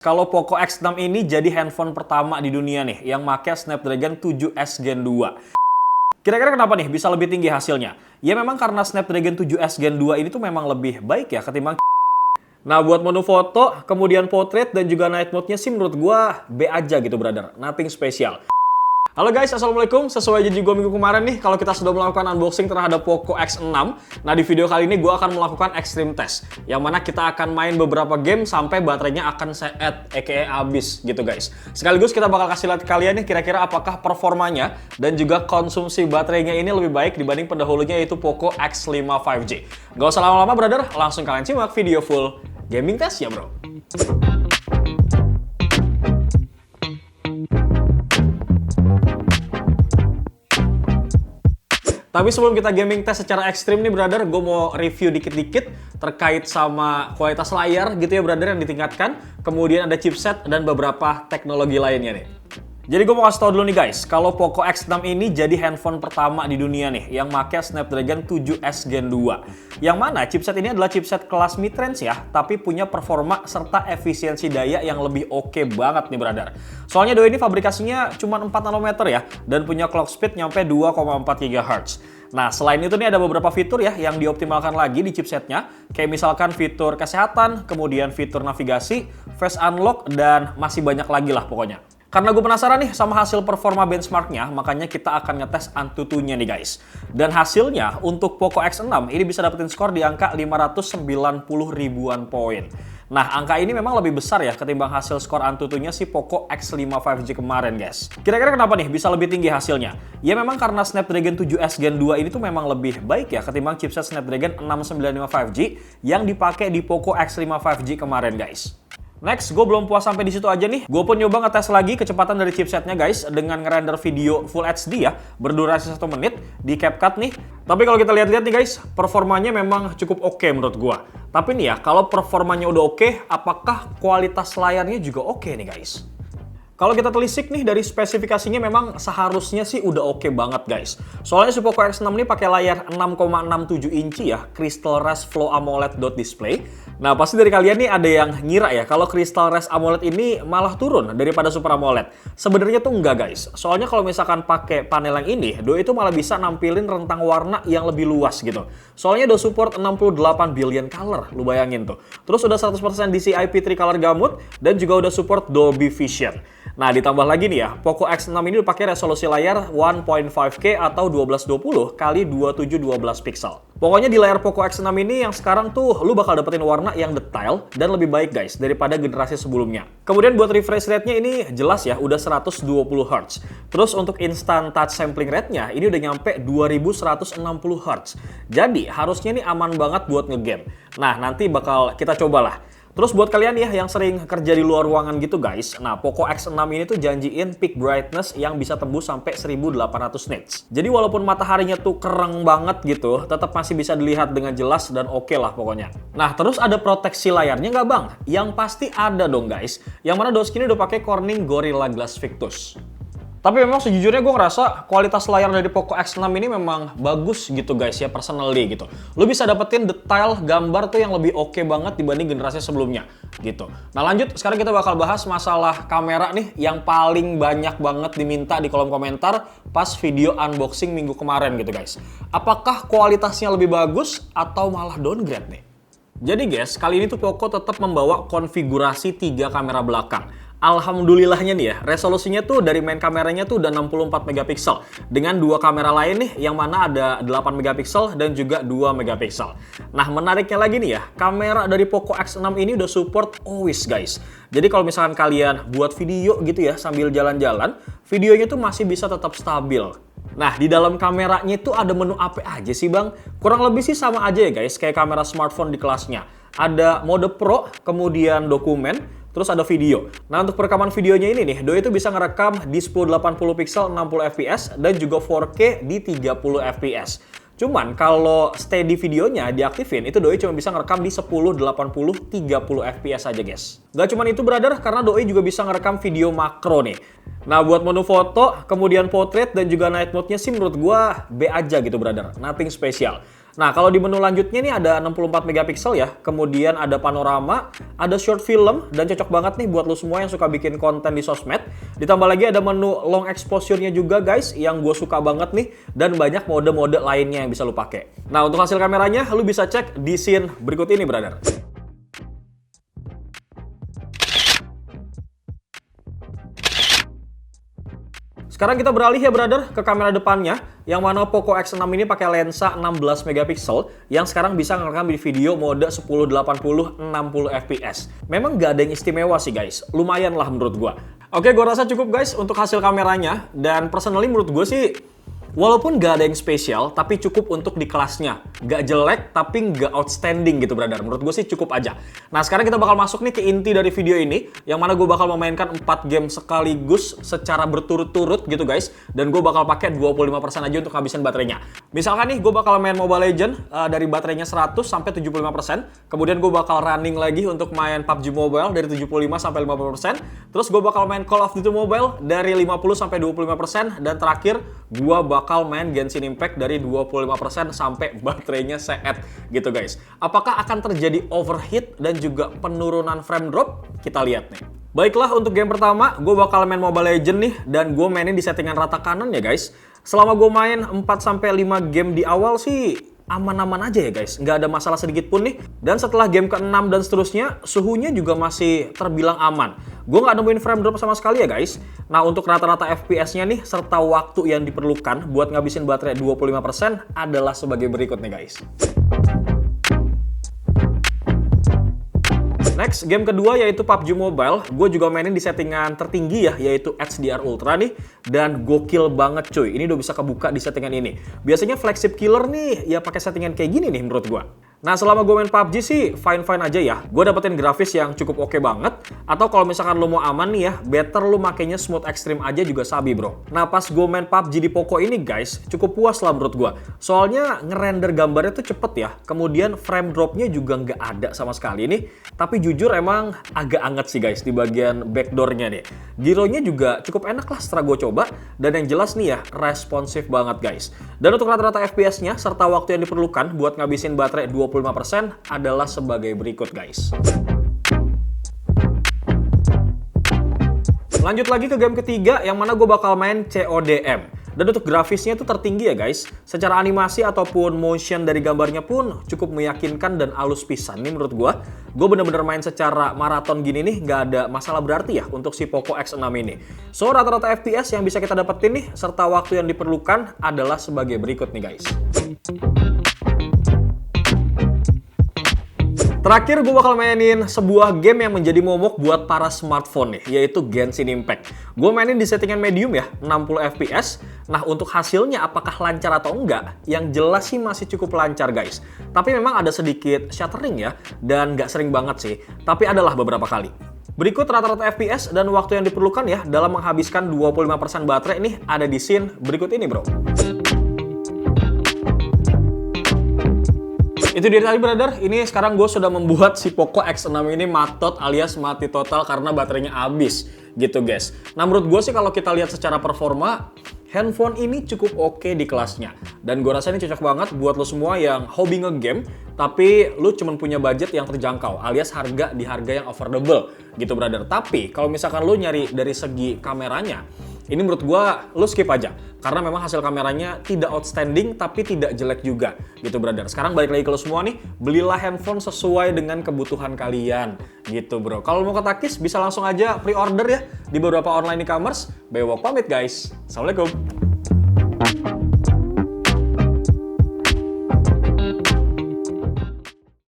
Kalau Poco X6 ini jadi handphone pertama di dunia nih yang pakai Snapdragon 7S Gen 2. Kira-kira kenapa nih bisa lebih tinggi hasilnya? Ya memang karena Snapdragon 7S Gen 2 ini tuh memang lebih baik ya ketimbang. Nah buat menu foto, kemudian portrait dan juga night mode-nya sih menurut gua B aja gitu brother, nothing special. Halo guys, assalamualaikum. Sesuai janji gue minggu kemarin nih, kalau kita sudah melakukan unboxing terhadap Poco X6. Nah di video kali ini gue akan melakukan extreme test, yang mana kita akan main beberapa game sampai baterainya akan set aka habis gitu guys. Sekaligus kita bakal kasih lihat kalian nih kira-kira apakah performanya dan juga konsumsi baterainya ini lebih baik dibanding pendahulunya yaitu Poco X5 5G. Gak usah lama-lama brother, langsung kalian simak video full gaming test ya bro. Tapi sebelum kita gaming test secara ekstrim nih brother, gue mau review dikit-dikit terkait sama kualitas layar gitu ya brother yang ditingkatkan. Kemudian ada chipset dan beberapa teknologi lainnya nih. Jadi gue mau kasih tau dulu nih guys, kalau Poco X6 ini jadi handphone pertama di dunia nih yang pakai Snapdragon 7S Gen 2. Yang mana chipset ini adalah chipset kelas mid-range ya, tapi punya performa serta efisiensi daya yang lebih oke banget nih brother. Soalnya doi ini fabrikasinya cuma 4 nanometer ya, dan punya clock speed nyampe 2,4 GHz. Nah, selain itu nih ada beberapa fitur ya yang dioptimalkan lagi di chipsetnya, kayak misalkan fitur kesehatan, kemudian fitur navigasi, face unlock, dan masih banyak lagi lah pokoknya. Karena gue penasaran nih sama hasil performa benchmarknya, makanya kita akan ngetes Antutunya nih guys. Dan hasilnya untuk Poco X6 ini bisa dapetin skor di angka 590 ribuan poin. Nah, angka ini memang lebih besar ya ketimbang hasil skor Antutunya si Poco X5 5G kemarin guys. Kira-kira kenapa nih bisa lebih tinggi hasilnya? Ya memang karena Snapdragon 7S Gen 2 ini tuh memang lebih baik ya ketimbang chipset Snapdragon 695 5G yang dipakai di Poco X5 5G kemarin guys. Next, gue belum puas sampai di situ aja nih. Gue pun nyoba ngetes lagi kecepatan dari chipsetnya guys dengan ngerender video Full HD ya, berdurasi 1 menit di CapCut nih. Tapi kalau kita lihat-lihat nih guys, performanya memang cukup oke menurut gue. Tapi nih ya, kalau performanya udah oke, apakah kualitas layarnya juga oke nih guys? Kalau kita telisik nih dari spesifikasinya memang seharusnya sih udah oke banget guys. Soalnya si Poco X6 ini pakai layar 6,67 inci ya, Crystal Res Flow AMOLED dot display. Nah pasti dari kalian nih ada yang ngira ya kalau Crystal Res AMOLED ini malah turun daripada Super AMOLED. Sebenarnya tuh enggak guys. Soalnya kalau misalkan pakai panel yang ini, doi itu malah bisa nampilin rentang warna yang lebih luas gitu. Soalnya udah support 68 billion color, lu bayangin tuh. Terus udah 100% DCI-P3 color gamut dan juga udah support Dolby Vision. Nah, ditambah lagi nih ya, Poco X6 ini pakai resolusi layar 1.5K atau 1220 x 2712 pixel. Pokoknya di layar Poco X6 ini yang sekarang tuh lu bakal dapetin warna yang detail dan lebih baik guys daripada generasi sebelumnya. Kemudian buat refresh rate-nya ini jelas ya, udah 120 Hz. Terus untuk instant touch sampling rate-nya ini udah nyampe 2160 Hz. Jadi harusnya ini aman banget buat ngegame. Nah, nanti bakal kita cobalah. Terus buat kalian ya yang sering kerja di luar ruangan gitu guys, nah Poco X6 ini tuh janjiin peak brightness yang bisa tembus sampai 1800 nits. Jadi walaupun mataharinya tuh kereng banget gitu, tetap masih bisa dilihat dengan jelas dan oke lah pokoknya. Nah terus ada proteksi layarnya nggak bang? Yang pasti ada dong guys, yang mana dos ini udah pakai Corning Gorilla Glass Victus. Tapi memang sejujurnya gue ngerasa kualitas layar dari Poco X6 ini memang bagus gitu guys ya, personally gitu. Lu bisa dapetin detail gambar tuh yang lebih oke banget dibanding generasi sebelumnya gitu. Nah lanjut, sekarang kita bakal bahas masalah kamera nih yang paling banyak banget diminta di kolom komentar pas video unboxing minggu kemarin gitu guys. Apakah kualitasnya lebih bagus atau malah downgrade nih? Jadi guys, kali ini tuh Poco tetap membawa konfigurasi 3 kamera belakang. Alhamdulillahnya nih ya, resolusinya tuh dari main kameranya tuh udah 64 megapiksel dengan 2 kamera lain nih yang mana ada 8 megapiksel dan juga 2 megapiksel. Nah, menariknya lagi nih ya, kamera dari Poco X6 ini udah support always guys. Jadi kalau misalkan kalian buat video gitu ya sambil jalan-jalan, videonya tuh masih bisa tetap stabil. Nah, di dalam kameranya itu ada menu apa aja sih bang? Kurang lebih sih sama aja ya guys, kayak kamera smartphone di kelasnya. Ada mode Pro, kemudian dokumen, terus ada video. Nah untuk perekaman videonya ini nih, doi itu bisa ngerekam di 1080 pixel 60 fps dan juga 4K di 30 fps. Cuman kalau steady videonya diaktifin, itu doi cuma bisa ngerekam di 1080 30 fps aja guys. Gak cuman itu brother, karena doi juga bisa ngerekam video makro nih. Nah buat menu foto, kemudian portrait dan juga night mode-nya sih menurut gua B aja gitu brother, nothing special. Nah, kalau di menu lanjutnya nih ada 64 megapiksel ya, kemudian ada panorama, ada short film, dan cocok banget nih buat lo semua yang suka bikin konten di sosmed. Ditambah lagi ada menu long exposure-nya juga guys, yang gue suka banget nih, dan banyak mode-mode lainnya yang bisa lo pakai. Nah, untuk hasil kameranya, lo bisa cek di scene berikut ini, brother. Sekarang kita beralih ya brother ke kamera depannya, yang mana Poco X6 ini pakai lensa 16 megapiksel yang sekarang bisa ngerekam di video mode 1080 60 fps. Memang gak ada yang istimewa sih guys, lumayan lah menurut gua. Oke, gua rasa cukup guys untuk hasil kameranya, dan personally menurut gua sih walaupun gak ada yang spesial, tapi cukup untuk di kelasnya. Gak jelek, tapi gak outstanding gitu, brother. Menurut gue sih cukup aja. Nah, sekarang kita bakal masuk nih ke inti dari video ini, yang mana gue bakal memainkan 4 game sekaligus secara berturut-turut gitu, guys. Dan gue bakal pakai 25% aja untuk habisin baterainya. Misalkan nih, gue bakal main Mobile Legends dari baterainya 100 sampai 75%. Kemudian gue bakal running lagi untuk main PUBG Mobile dari 75 sampai 50%. Terus gue bakal main Call of Duty Mobile dari 50 sampai 25%. Dan terakhir, gue bakal main Genshin Impact dari 25% sampai baterainya seet gitu guys. Apakah akan terjadi overheat dan juga penurunan frame drop? Kita lihat nih. Baiklah, untuk game pertama gue bakal main Mobile Legends nih, dan gue mainin di settingan rata kanan ya guys. Selama gue main 4-5 game di awal sih aman-aman aja ya guys, nggak ada masalah sedikit pun nih. Dan setelah game ke-6 dan seterusnya, suhunya juga masih terbilang aman. Gue nggak nemuin frame drop sama sekali ya guys. Nah, untuk rata-rata FPS-nya nih, serta waktu yang diperlukan buat ngabisin baterai 25% adalah sebagai berikut nih guys. Next, game kedua yaitu PUBG Mobile. Gue juga mainin di settingan tertinggi ya, yaitu HDR Ultra nih. Dan gokil banget cuy, ini udah bisa kebuka di settingan ini. Biasanya flagship killer nih, ya pakai settingan kayak gini nih menurut gue. Nah, selama gue main PUBG sih fine-fine aja ya. Gue dapetin grafis yang cukup oke banget. Atau kalau misalkan lo mau aman nih ya, better lo makainya smooth extreme aja juga sabi bro. Nah, pas gue main PUBG di Poco ini guys, cukup puas lah menurut gue. Soalnya ngerender gambarnya tuh cepet ya. Kemudian frame dropnya juga nggak ada sama sekali nih. Tapi jujur emang agak anget sih guys di bagian backdoornya nih. Gironya juga cukup enak lah setelah gue coba. Dan yang jelas nih ya, responsif banget guys. Dan untuk rata-rata FPS-nya serta waktu yang diperlukan buat ngabisin baterai 25% adalah sebagai berikut guys. Lanjut lagi ke game ketiga, yang mana gue bakal main CODM. Dan untuk grafisnya itu tertinggi ya guys. Secara animasi ataupun motion dari gambarnya pun cukup meyakinkan dan halus pisan nih menurut gue. Gue bener-bener main secara maraton gini nih, nggak ada masalah berarti ya untuk si Poco X6 ini. So, rata-rata FPS yang bisa kita dapetin nih, serta waktu yang diperlukan adalah sebagai berikut nih guys. Terakhir, gue bakal mainin sebuah game yang menjadi momok buat para smartphone nih, yaitu Genshin Impact. Gue mainin di settingan medium ya, 60 fps. Nah, untuk hasilnya apakah lancar atau enggak? Yang jelas sih masih cukup lancar guys. Tapi memang ada sedikit stuttering ya, dan nggak sering banget sih. Tapi adalah beberapa kali. Berikut rata-rata FPS dan waktu yang diperlukan ya dalam menghabiskan 25% baterai nih ada di scene berikut ini bro. Itu dia tadi brother, ini sekarang gue sudah membuat si Poco X6 ini matot alias mati total karena baterainya habis gitu guys. Nah, menurut gue sih kalau kita lihat secara performa, handphone ini cukup oke di kelasnya. Dan gue rasa ini cocok banget buat lo semua yang hobi nge-game, tapi lo cuma punya budget yang terjangkau, alias harga di harga yang affordable gitu brother. Tapi kalau misalkan lo nyari dari segi kameranya, ini menurut gue lo skip aja. Karena memang hasil kameranya tidak outstanding, tapi tidak jelek juga gitu brother. Sekarang balik lagi ke lo semua nih, belilah handphone sesuai dengan kebutuhan kalian gitu bro. Kalau mau ke Takis, bisa langsung aja pre-order ya di beberapa online e-commerce. Bewok pamit guys. Assalamualaikum.